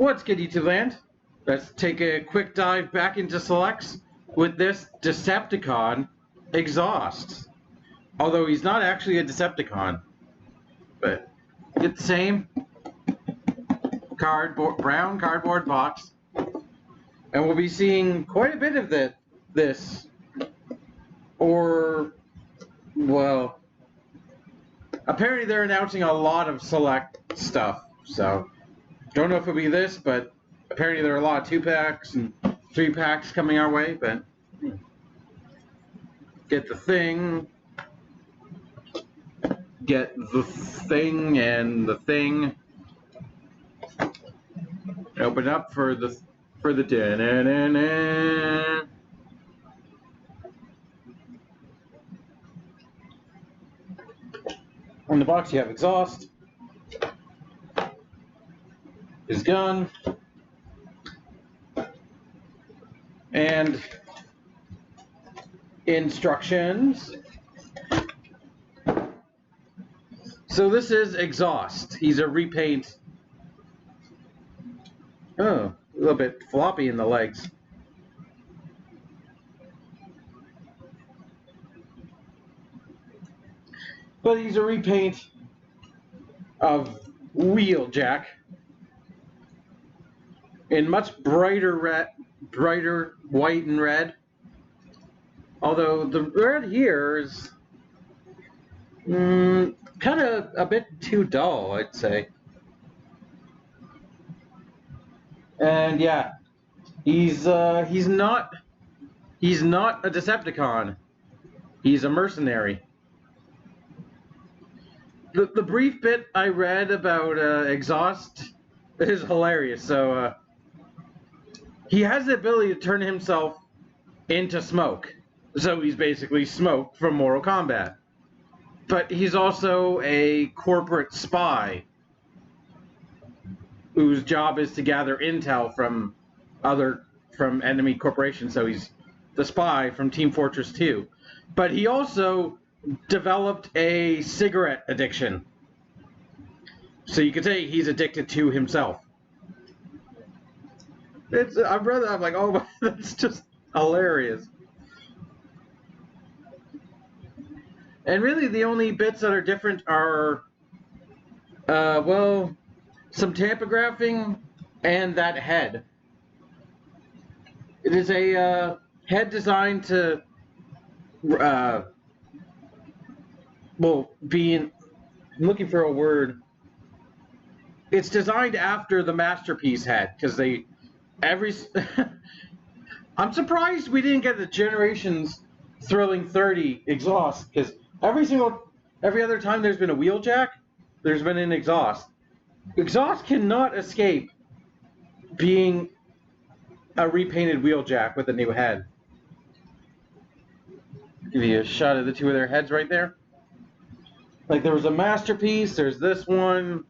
What's good, YouTube land? Let's take a quick dive back into selects with this Decepticon exhaust. Although he's not actually a Decepticon, but get the same brown cardboard box, and we'll be seeing quite a bit of this, or well, apparently they're announcing a lot of select stuff. So don't know if it'll be this, but apparently there are a lot of 2-packs and 3-packs coming our way. But get the thing and the thing. Open up for the da-na-na-na. On the box you have exhaust, his gun, and instructions. So this is exhaust. He's a repaint. Oh, a little bit floppy in the legs. But he's a repaint of Wheeljack in much brighter white and red. Although the red here is kind of a bit too dull, I'd say. And yeah, he's not a Decepticon. He's a mercenary. The brief bit I read about exhaust is hilarious. So he has the ability to turn himself into smoke. So he's basically Smoke from Mortal Kombat. But he's also a corporate spy whose job is to gather intel from enemy corporations. So he's the spy from Team Fortress 2. But he also developed a cigarette addiction. So you could say he's addicted to himself. I'm like, oh, that's just hilarious. And really the only bits that are different are, well, some tapographing and that head. It is a head designed to, I'm looking for a word. It's designed after the Masterpiece head, because I'm surprised we didn't get the Generations Thrilling 30 exhaust, because every other time there's been a Wheeljack, there's been an exhaust. Exhaust cannot escape being a repainted Wheeljack with a new head. Give you a shot of the two of their heads right there. Like, there was a Masterpiece, there's this one.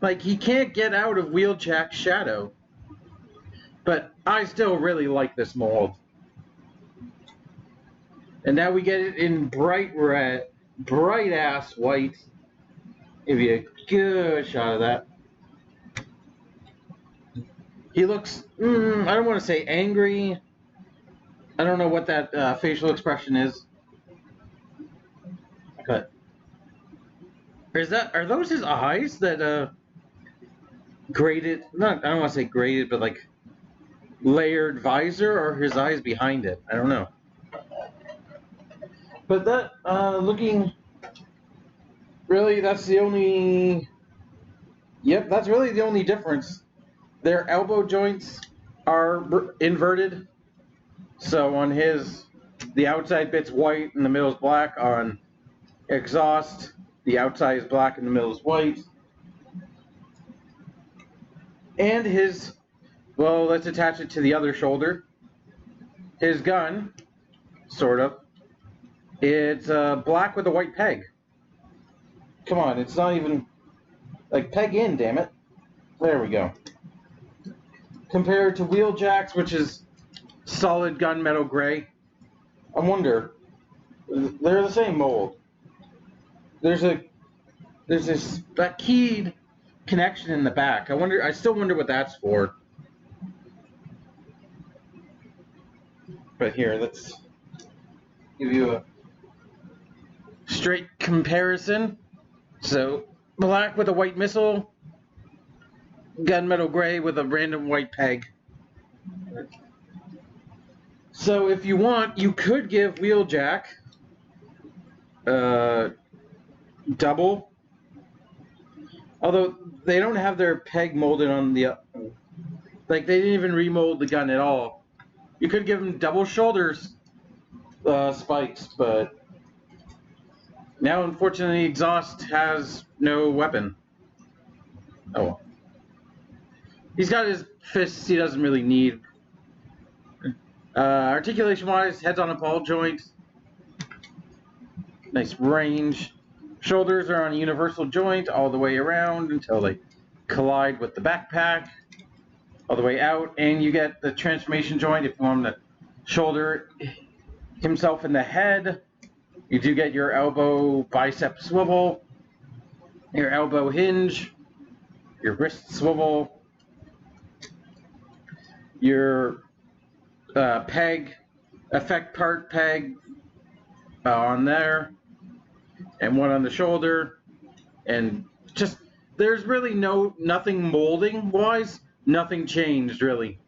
Like, he can't get out of Wheeljack's shadow. But I still really like this mold. And now we get it in bright red, bright ass white. Give you a good shot of that. He looks, I don't want to say angry. I don't know what that facial expression is. But are those his eyes that graded? I don't want to say graded, but like layered visor, or his eyes behind it? I don't know. But that looking, really, that's the only. Yep, that's really the only difference. Their elbow joints are inverted. So on the outside bit's white and the middle is black. On exhaust, the outside is black and the middle is white. And well, let's attach it to the other shoulder. His gun, sort of, it's black with a white peg. Come on, it's not even, like, peg in, damn it. There we go. Compared to Wheeljack's, which is solid gunmetal gray. I wonder, they're the same mold. That keyed connection in the back. I still wonder what that's for. But here, let's give you a straight comparison. So, black with a white missile, gunmetal gray with a random white peg. So if you want, you could give Wheeljack double, although they don't have their peg molded on the, like they didn't even remold the gun at all. You could give them double shoulders spikes, but now unfortunately Exhaust has no weapon. Oh well. He's got his fists he doesn't really need. Articulation wise, head's on a ball joint. Nice range. Shoulders are on a universal joint all the way around until they collide with the backpack. All the way out, and you get the transformation joint if you want him to shoulder himself in the head. You do get your elbow bicep swivel, your elbow hinge, your wrist swivel, your peg, effect part peg on there, and one on the shoulder, and just there's really nothing molding wise, nothing changed really.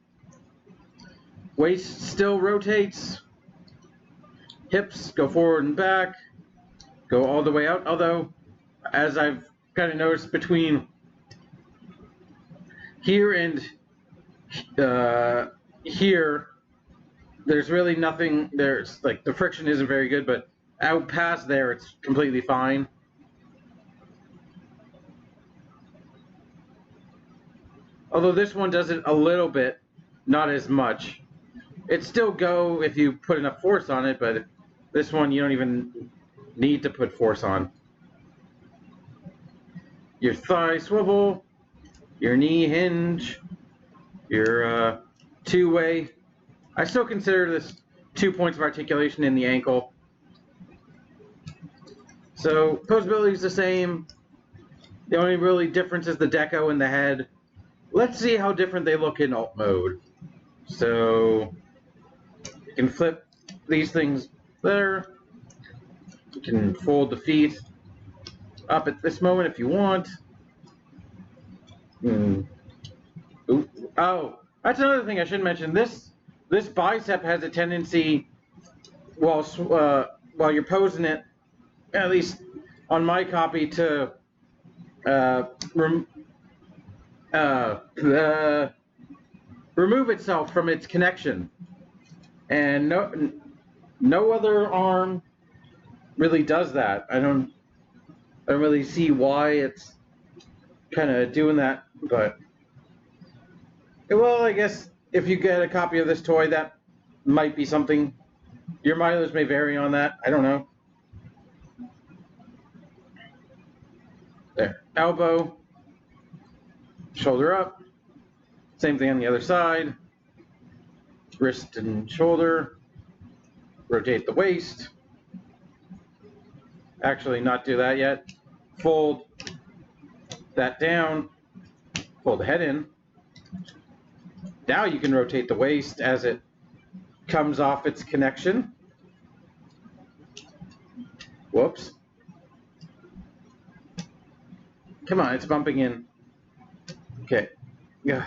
Waist still rotates, hips go forward and back, go all the way out, although as I've kind of noticed between here and here, there's really nothing. There's like the friction isn't very good, but out past there it's completely fine. Although this one does it a little bit, not as much. It still go if you put enough force on it, but this one you don't even need to put force on. Your thigh swivel, your knee hinge, your two-way. I still consider this 2 points of articulation in the ankle. So posability is the same. The only really difference is the deco in the head. Let's see how different they look in alt mode. So you can flip these things there. You can fold the feet up at this moment if you want. Ooh. Oh, that's another thing I should mention. This bicep has a tendency, while you're posing it, at least on my copy, to remove itself from its connection, and no other arm really does that. I don't really see why it's kind of doing that, but well, I guess if you get a copy of this toy, that might be something. Your mileage may vary on that. I don't know. There, elbow, shoulder up. Same thing on the other side. Wrist and shoulder. Rotate the waist. Actually, not do that yet. Fold that down. Fold the head in. Now you can rotate the waist as it comes off its connection. Whoops. Come on, it's bumping in. Okay. Yeah.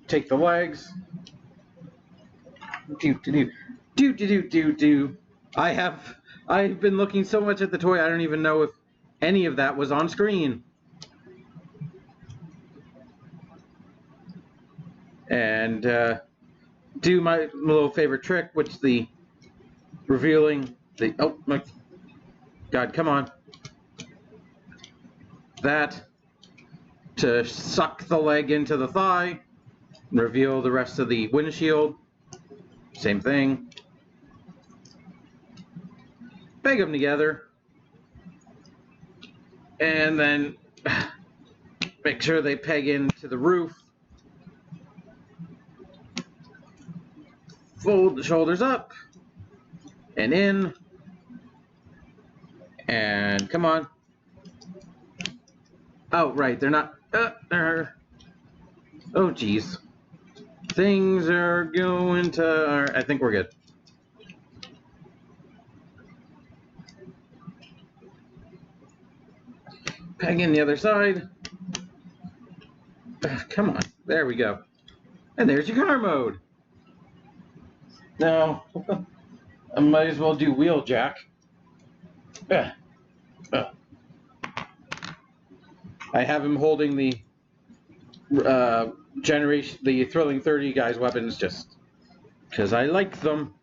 Take the legs. Do. I've been looking so much at the toy, I don't even know if any of that was on screen. And do my little favorite trick, which the revealing the, oh my God, come on. That to suck the leg into the thigh and reveal the rest of the windshield. Same thing. Peg them together. And then make sure they peg into the roof. Fold the shoulders up and in. And come on. Oh, right, they're not. Oh, jeez. Things are going to. I think we're good. Peg in the other side. Come on. There we go. And there's your car mode. Now, I might as well do wheel jack. I have him holding the the Thrilling 30 guy's weapons just because I like them.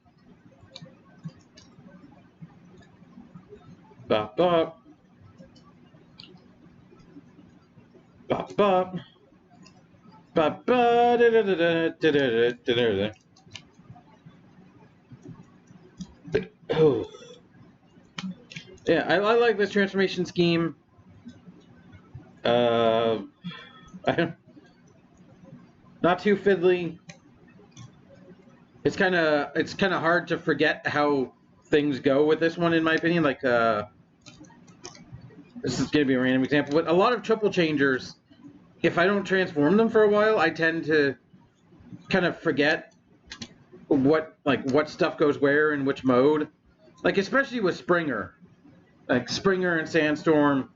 Bop bop. Bop bop. Bop ba da da da da da da da da. Oh. Yeah, I like this transformation scheme. Not too fiddly. It's kind of hard to forget how things go with this one, in my opinion. Like this is gonna be a random example, but a lot of triple changers, if I don't transform them for a while, I tend to kind of forget what stuff goes where in which mode. Like especially with Springer, like Springer and Sandstorm.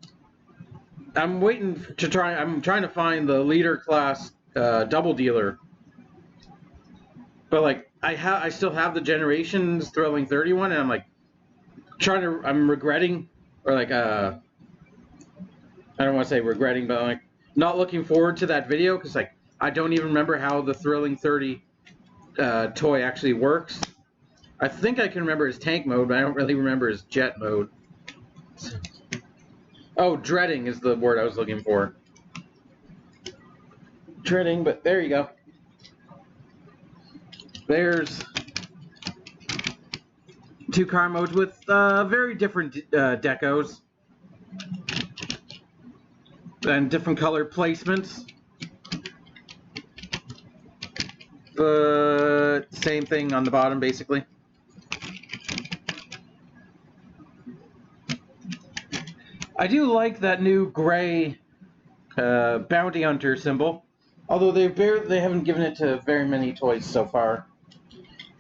I'm trying to find the leader class double dealer, but like I still have the Generations Thrilling 31, and I'm like I'm regretting, or like I don't want to say regretting, but like not looking forward to that video because like I don't even remember how the Thrilling 30 toy actually works. I think I can remember his tank mode, but I don't really remember his jet mode. Oh, dreading is the word I was looking for. Dreading, but there you go. There's two car modes with very different decos and different color placements, but same thing on the bottom basically. I do like that new gray bounty hunter symbol, although they haven't given it to very many toys so far.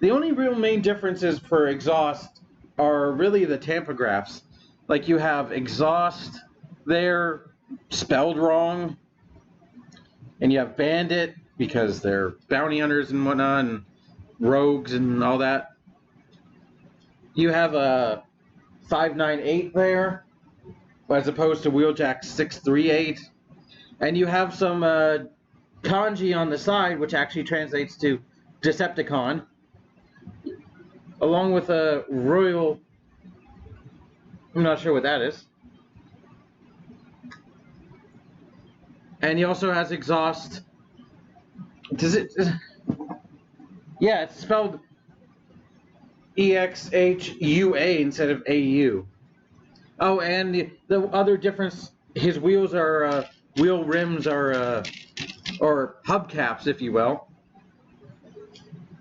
The only real main differences for exhaust are really the tamphographs. Like you have exhaust there spelled wrong, and you have bandit because they're bounty hunters and whatnot, and rogues and all that. You have a 598 there, as opposed to Wheeljack 638, and you have some kanji on the side, which actually translates to Decepticon, along with a royal. I'm not sure what that is. And he also has exhaust. Does it? Yeah, it's spelled EXHUA instead of AU. Oh, and the other difference, his wheels are, wheel rims are, or hubcaps, if you will,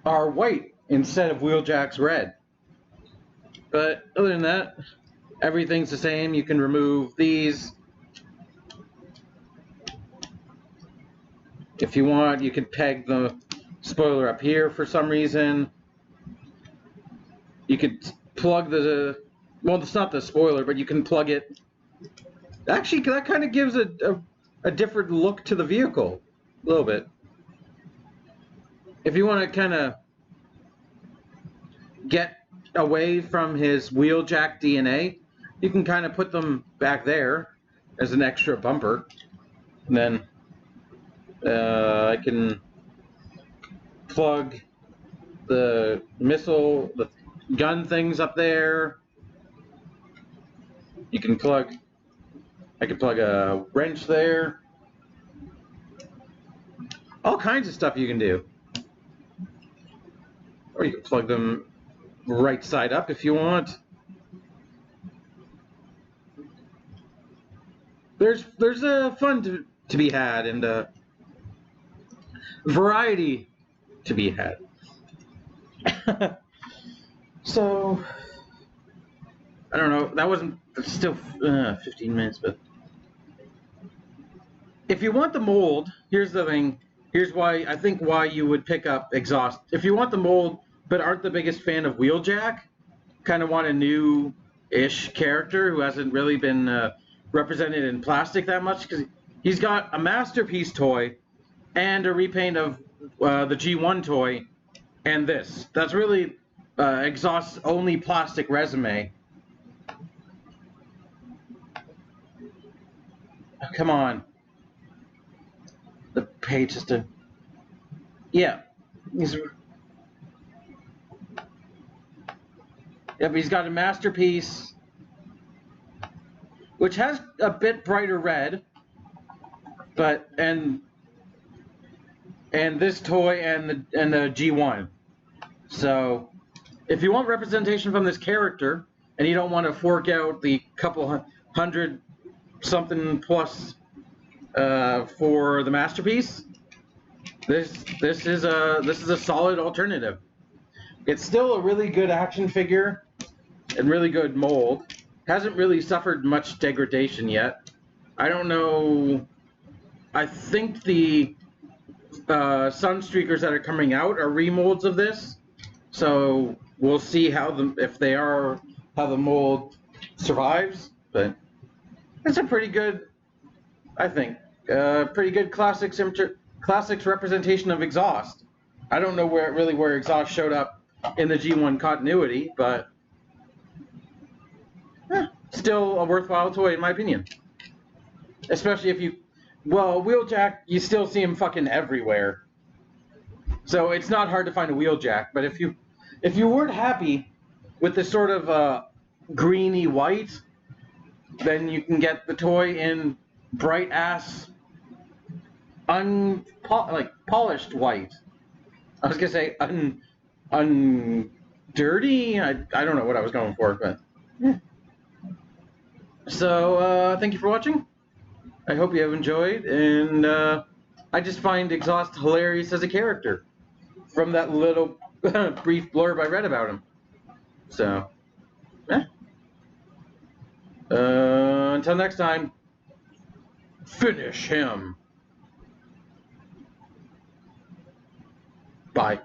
are white instead of Wheeljack's red. But other than that, everything's the same. You can remove these. If you want, you can peg the spoiler up here for some reason. You could plug the, well, it's not the spoiler, but you can plug it. Actually, that kind of gives a different look to the vehicle, a little bit. If you want to kind of get away from his Wheeljack DNA, you can kind of put them back there as an extra bumper. And then I can plug the missile, the gun things up there. You can plug, I can plug a wrench there. All kinds of stuff you can do. Or you can plug them right side up if you want. There's fun to be had, and variety to be had. So I don't know. That wasn't still 15 minutes, but if you want the mold, here's the thing. Here's why I think why you would pick up Exhaust. If you want the mold, but aren't the biggest fan of Wheeljack, kind of want a new-ish character who hasn't really been represented in plastic that much, because he's got a Masterpiece toy and a repaint of the G1 toy and this. That's really Exhaust's only plastic resume. Oh, come on. The page is to... Yeah. Yep, he's got a Masterpiece, which has a bit brighter red, but and this toy and the G1. So, if you want representation from this character and you don't want to fork out the couple hundred something plus for the Masterpiece, this is a solid alternative. It's still a really good action figure and really good mold. Hasn't really suffered much degradation yet. I don't know. I think the Sunstreakers that are coming out are remolds of this, so we'll see how the mold survives. But it's a pretty good, I think, pretty good classics representation of Exhaust. I don't know where Exhaust showed up in the G1 continuity, but still a worthwhile toy in my opinion. Especially if you, well, Wheeljack, you still see him fucking everywhere. So it's not hard to find a Wheeljack, but if you weren't happy with the sort of greeny white, then you can get the toy in bright ass polished white. I was gonna say dirty. I don't know what I was going for, but yeah. So thank you for watching. I hope you have enjoyed, and I just find Exhaust hilarious as a character from that little brief blurb I read about him. So, yeah. Until next time, finish him. Bye.